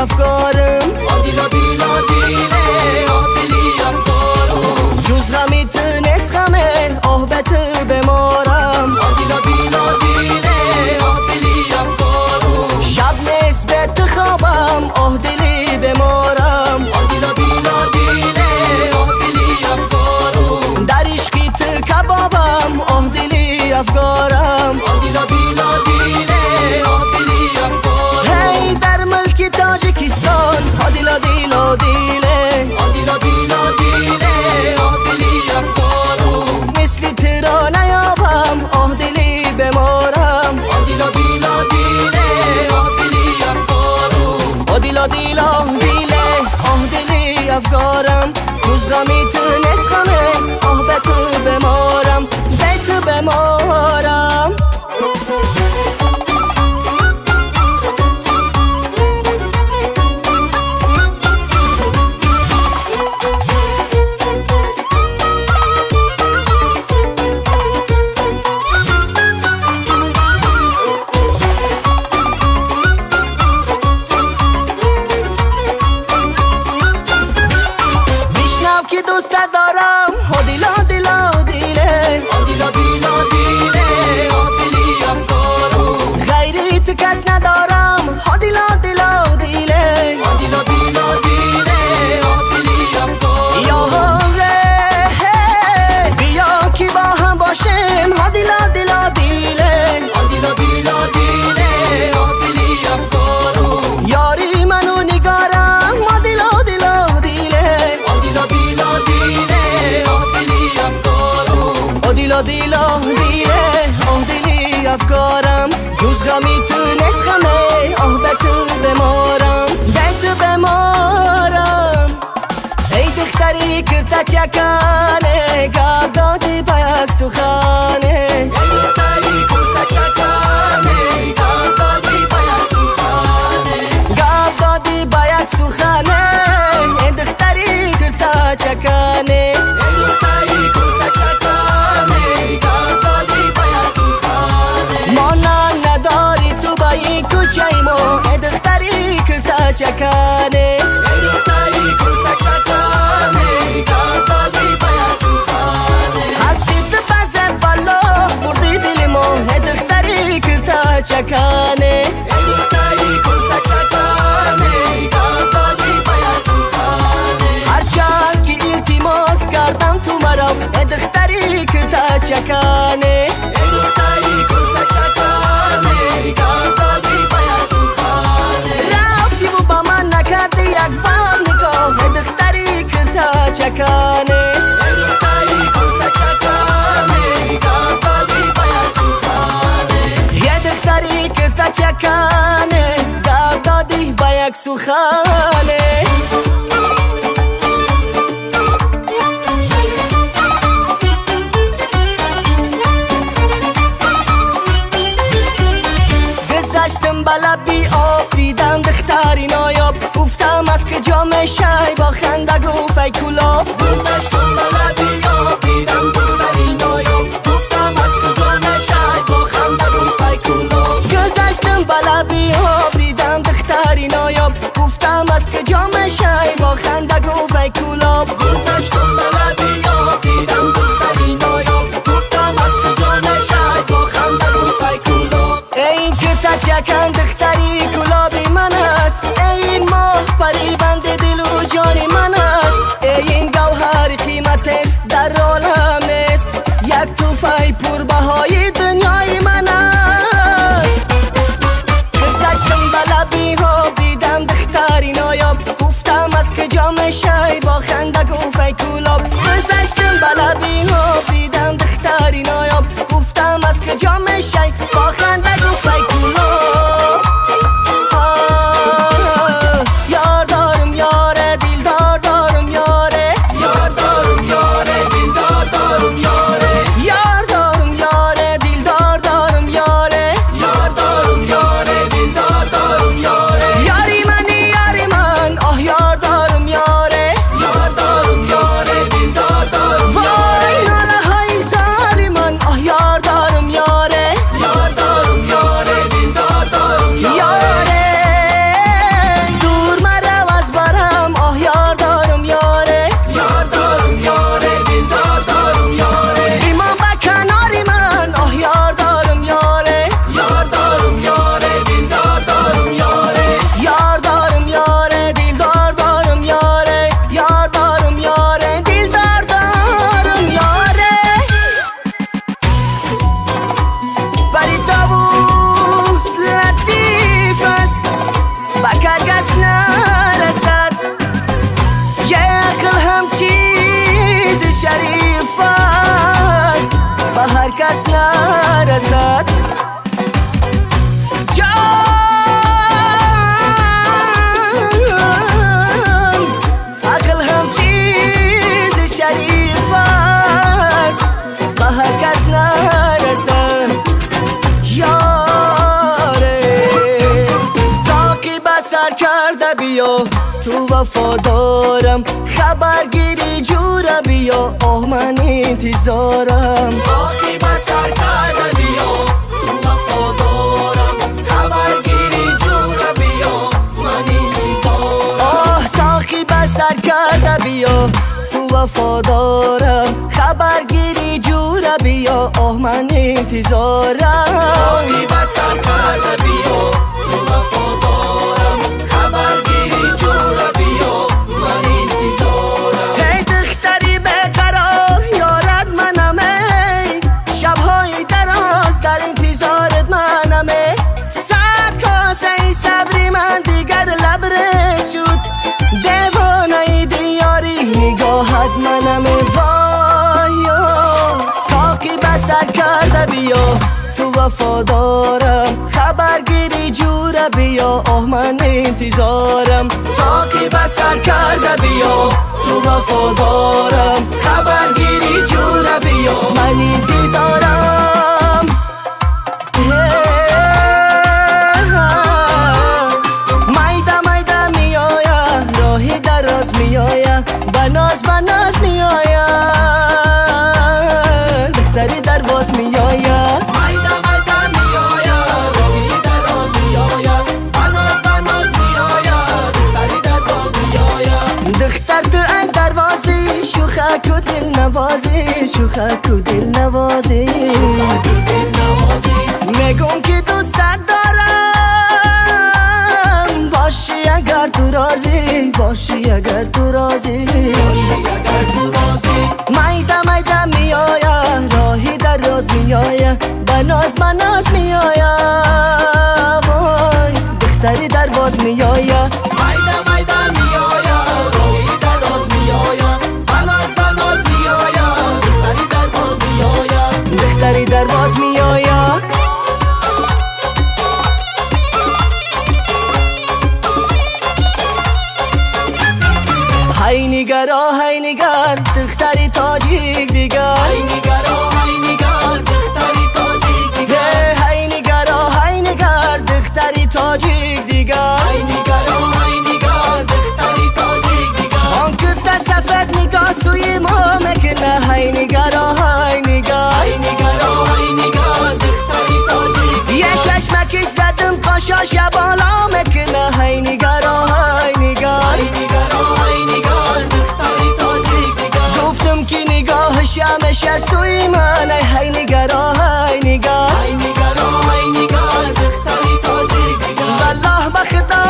افکارم آدیلا دیلا دیله آدیلی افکارم جز غمی تنس غمه آهبت بمارم آدیلا دیلا دیله آدیلی افکارم شب نسبت خوابم آه دلی بمارم آدیلا دیلا دیله آدیلی افکارم در عشقیت کبابم آه دلی افکارم آدیلا دیلا دیله آدیلی افکارم هی در ملک تاجیکستان آدیلا دیلا دیله آدیلا دیلا دیله آدیلی افکارم مثل ترا نیابم آه دلی بمارم آدیلا دیلا دیله آدیلی افکارم آدیلا دیلا دیله آه دلی افکارم جز غمی تنس غمه آه بت بمارم بت بمارم که دوست دارم آدیلا دیلا دیله آدیلا دیلا دیله آدیلی افکارم غیریت کس ندارم آدیلا دیلا دیله آدیلا دیلا دیله آدیلی افکارم یا بیا که با هم باشیم آدیلا دیلا دیله آدیلا دیلا دیله آدیلی افکارم یاری منو نگارم آدیلا دیلا دیله آدیلا دیلا دیله آدیلی افکارم آدیلا دیلا دیله آدیلی افکارم جز غمی تنس غمه آه بت بمارم بت بمارم ای دختری کرتا چکانه گاب دادی با یک سخانه دختری کرتا چکانه گاب دادی با یک سخانه گاب دادی با یک سخانه ای دختری کرتا چکانه دختری کرتا چکانه گاب دادی با یک سخانه مانا نداری تو با یک کوچه ما ای دختری کرتا چکانه دختری کرتا چکانه گاب دادی با یک سخانه هستی تو پس فلا بردی دل ما ای دختری کرتا چکانه دختری کرتا چکانه گاب دادی با یک سخانه هرچند که التماس کردم تو مرا ای دختری کرتا چکانه دختری کرتا چکانه گاب دادی با یک سخانه رفتی و با من نکردی یک بار نگاه ای دختری کرتا چکانه دختری کرتا چکانه گاب دادی با یک سخانه ای دختری کرتا چکانه گاب دادی با یک سخانه گذشتم بالا بی آب دیدم دختری نایاب گفتم از که جام شای با خنده گفت ای کلاب گذشتم بالا بیاب دیدم دختری نایاب گفتم از کجا نشای با خنده گفت ای کلاب گذشتم بالا بی آب دیدم دختری نایاب گفتم از که جام شای با خنده گفت ای کلاب گذشتم بالا بیاب دیدم دختری نایاب گفتم از کجا نشای با خنده گفت ای کلاب این کرتا چکن دختری کلابی من است این ماه پری بند دل و جان من است این گوهر قیمت است در عالم نیست یک توفای پربهای دنیای من است گذشتم بالا بی آب دیدم دختری نایاب گفتم از که جام شای با خنده گفت ای کلاب گذشتم بالا بی آب دیدم دختری نایاب گفتم از که جام شای با خنده گفت ای کلاب نرسد عقل هم چیز شریف است به هر کس نرسد یاره تاقی به سر کرده بیا تو وفادارم خبرگیری جوره بیا آه من انتظارم تاقی به سر کرده بیا تو وفادارم خبرگیری جوره بیا من انتظارم آه تاقی به سر کرده بیا تو وفادارم خبرگیری جوره بیا آه من انتظارم تاقی به سر کرده بیا تو وفادارم خبرگیری جوره بیا من انتظارم هی دختری بقرار یارت منم ای شبهای دراز در انتظارت منم ای صد کاسه صبری من دیگر لبرس شد دیوانه دیاری نگاهت منم ای وای تاقی به سر کرده بیا تو وفادارم خبرگیری جوره بیا آه من انتظارم تاقی به سر کرده بیا تو وفادارم خبرگیری جوره بیا من انتظارم میده میده میآیه راهی دراز میآیه بناز بناز میآیه دختری در باز میآیه میده میده میآید راهی دراز میآید بناز بناز میآید دختری در باز میآید دختر تو ای دروازی شوخک و دل نوازی شوخک و دل نوازی دل نوازی میگم که دوستت دارم باشی اگر تو راضی باشی اگر تو راضی باشی اگر تو راضی میده میده میآیه راهی در راز میآیه بناز بناز میآیه وای دختری در باز میآیه میده میده میآید راهی دراز میآید بناز بناز میآید دختری در باز میآید دختری در باز میآیه هی نگرا هی نگر دختری تاجیک دیگر ای نگارا ای نگار دختری تاجیک دیگر هی نگرا هی نگر دختری تاجیک دیگر ای نگارا ای نگار دختری تاجیک دیگر آن کرده سفید نگاه سوی ما مکنه هی نگرا هی نگر ای نگارا ای نگار دختری تاجیک یه چشمکش زدم قاشاش بالا مکنه هی نگرا هی نگر ای نگارا ای نگار دختری تاجیک دیگر گفتم که نگاهش همیشه سوی من هی نگرا هی نگر ای نگارا ای نگار دختری تاجیک دیگر والله بخدا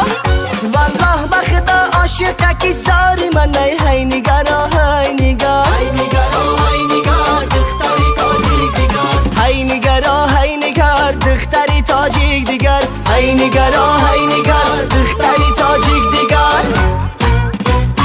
والله بخدا عاشق کی ساری من هی نگرا هی نگر ای نگارا ای نگار دختری تاجیک دیگر هی نگرا هی نگر دختری تاجیک دیگر هی نگرا هی نگر دختری تاجیک دیگر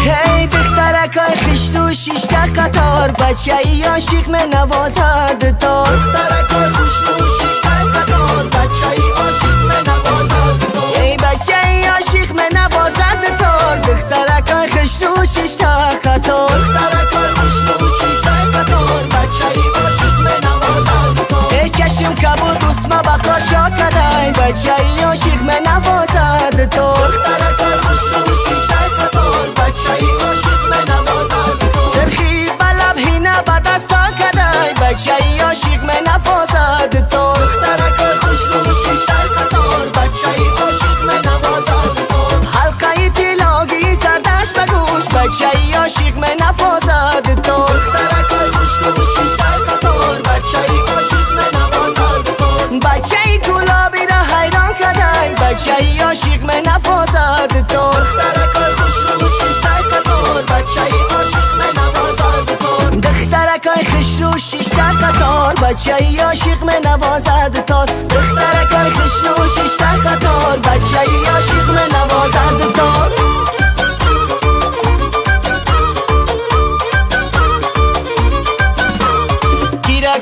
هی دخترکای خشت و شیشته قطار بچه ای عاشق می نوازد تا دخترکای خوشبوشیش در قطار بچه ای عاشق می نوازد تو ای بچه ای عاشق می نوازد تا دخترکای خشت و شیشته قطار دخترکای خوشبوشیش در قطار بچه ای عاشق می نوازد تو ای چشم کبود اسمه بقا شاکره بچه ای عاشق می نوازد تا دخترکای خوشبوشیش در قطار بچه ای عاشق می نوازد تو سرخی بلب هینه به دستا کده بچه ای عاشق می نوازد تا دخترکای خوشبوشیش در قطار بچه ای عاشق می نوازد تو حلقه تیلاگی سردش بگوش بچه ای عاشق می نوازد تا دخترکای خوشبوشیش در قطار بچه ای عاشق می نوازد تو بچه ای گلابی را حیران کده بچه ای عاشق می نوازد تا دخترکای خوشبوشیش در قطار بچه ای عاشق می نوازد تو دخترکای خش رو شیشته قطار بچه ای عاشق می نوازد تا دخترکای خش رو شیشته قطار بچه ای عاشق می نوازد تا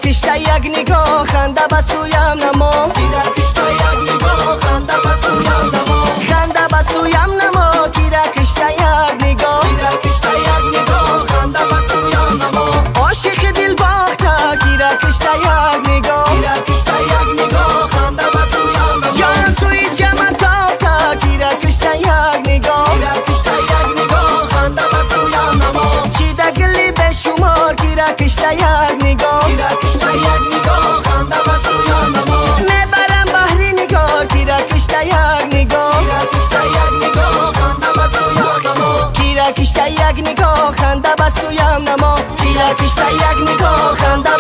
کشته یک نگاه خنده به سویم نما گیرکش تا یک نگاه خنده به سویم نما خنده به سویم نما گیرکش تا یک نگاه گیرکش تا یک نگاه خنده به سویم نما عاشق دل باخته گیرکش تا یک نگاه گیرکش تا یک نگاه خنده به سویم نما جان سوی جمع تافته گیرکش تا یک نگاه گیرکش تا یک نگاه خنده به سویم نما چی دگلی به شمار گیرکش تا یک نگاه گیرکش تا یک نگاه خنده به سویم نما میبرم بحری نگار گیرکش تا یک نگاه گیرکش تا یک نگاه خنده به سویم نما گیرکش تا یک نگاه خنده به سویم نما گیرکش تا یک نگاه خنده